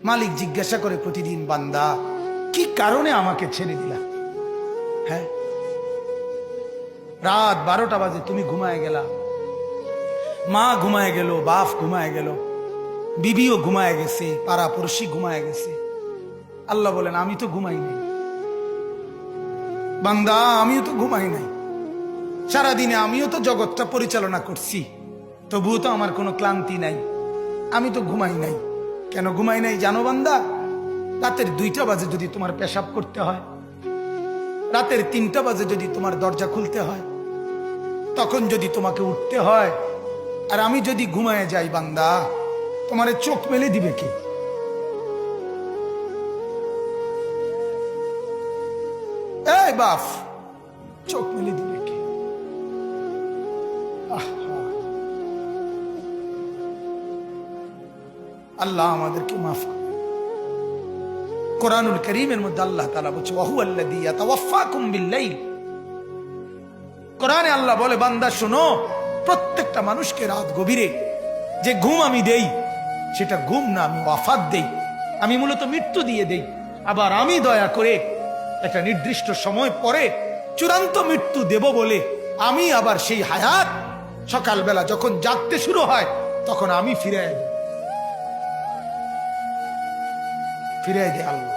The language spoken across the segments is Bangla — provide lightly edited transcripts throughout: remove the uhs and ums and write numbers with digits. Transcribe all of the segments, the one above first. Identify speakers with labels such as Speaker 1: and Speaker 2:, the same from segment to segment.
Speaker 1: মালিক জিজ্ঞাসা করে প্রতিদিন, বান্দা কি কারণে আমাকে ছেড়ে দিলা? হ্যাঁ, রাত 12টা বাজে তুমি ঘুমায় গেলা, মা ঘুমায় গেল, বাপ ঘুমায় গেল, বিবিও ঘুমায় গেছে, পাড়া পড়শি ঘুমায় গেছে। আল্লাহ বলেন, আমি তো ঘুমাই নাই বান্দা, আমিও তো ঘুমাই নাই। সারাদিনে আমিও তো জগৎটা পরিচালনা করছি, তবুও তো আমার কোনো ক্লান্তি নাই, আমি তো ঘুমাই নাই। কেন ঘুমাই নাই জানো বান্দা? রাতের 2টা বাজে যদি তোমার পেশাব করতে হয়, রাতের 3টা বাজে যদি তোমার দরজা খুলতে হয়, তখন যদি তোমাকে উঠতে হয়, আর আমি যদি ঘুমায় যাই বান্দা, তোমারে চোখ মেলে দিবে কে? এই বাপ, চোখ মেলে দিবে কে? আল্লাহ আমাদেরকে মাফ করে। কোরআনুল কারীমের মধ্যে আল্লাহ তাআলা বলছে, ওয়া হুয়াল্লাযী ইয়াতাওয়াফফাকুম বিল-লাইল। কোরআনে আল্লাহ বলে, বান্দা শোনো, প্রত্যেকটা মানুষকে রাত গভীরে যে ঘুম আমি দেই, সেটা ঘুম না, আমি ওয়াফাত দেই, আমি মূলত মৃত্যু দিয়ে দেই। আবার আমি দয়া করে একটা নির্দিষ্ট সময় পরে চূড়ান্ত মৃত্যু দেব বলে আমি আবার সেই হায়াত সকালবেলা যখন জাগতে শুরু হয় তখন আমি ফিরাই দেয় আল্লাহ।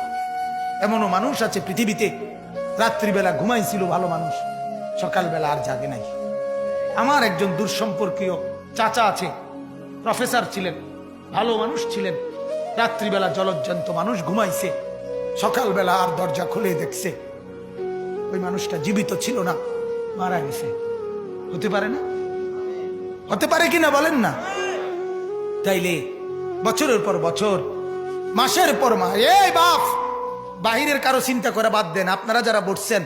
Speaker 1: এমনও মানুষ আছে পৃথিবীতে, রাত্রিবেলা ঘুমাইছিল ভালো মানুষ, সকালবেলা আর জাগে নাই। আমার একজন দূরসম্পর্কীয় চাচা আছে, প্রফেসর ছিলেন, ভালো মানুষ ছিলেন। রাত্রিবেলা জলজ্জান্ত মানুষ ঘুমাইছে, সকালবেলা আর দরজা খুলে দেখছে ওই মানুষটা জীবিত ছিল না, মারা গেছে। হতে পারে না? হতে পারে কিনা বলেন না? তাইলে বছরের পর বছর, মাসের পর মাস, এই বাপ, বাহিরের কারো চিন্তা করে বাদ দেন। আপনারা যারা বসছেন,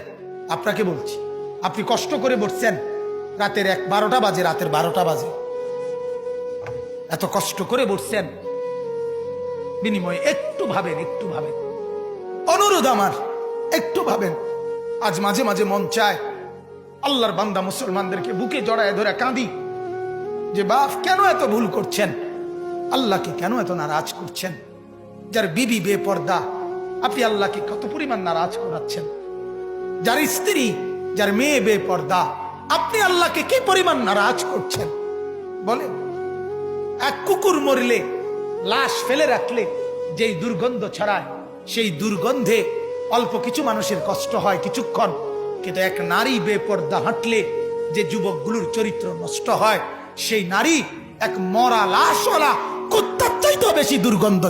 Speaker 1: আপনাকে বলছি, আপনি কষ্ট করে বসছেন, রাতের 12টা বাজে, রাতের 12টা বাজে, এত কষ্ট করে বসছেন, বিনিময়ে একটু ভাবেন, একটু ভাবেন, অনুরোধ আমার, একটু ভাবেন। আজ মাঝে মাঝে মন চায় আল্লাহর বান্দা মুসলমানদেরকে বুকে জড়ায় ধরে কাঁদি যে বাপ, কেন এত ভুল করছেন? আল্লাহকে কেন এত নারাজ করছেন? যার বিবি বেপর্দা, আপনি আল্লাহকে কত পরিমাণ নারাজ করাচ্ছেন। যার স্ত্রী, যার মেয়ে বেপর্দা, আপনি আল্লাহকে কি পরিমাণ নারাজ করছেন বলেন? এক কুকুর মরলে, লাশ ফেলে রাখলে যেই দুর্গন্ধ ছড়ায়, সেই দুর্গন্ধে অল্প কিছু মানুষের কষ্ট হয় কিছুক্ষণ, কিন্তু এক নারী বেপর্দা হাঁটলে যে যুবকগুলোর চরিত্র নষ্ট হয়, সেই নারী এক মরা লাশওয়ালা কুত্তার চাইতেও বেশি দুর্গন্ধ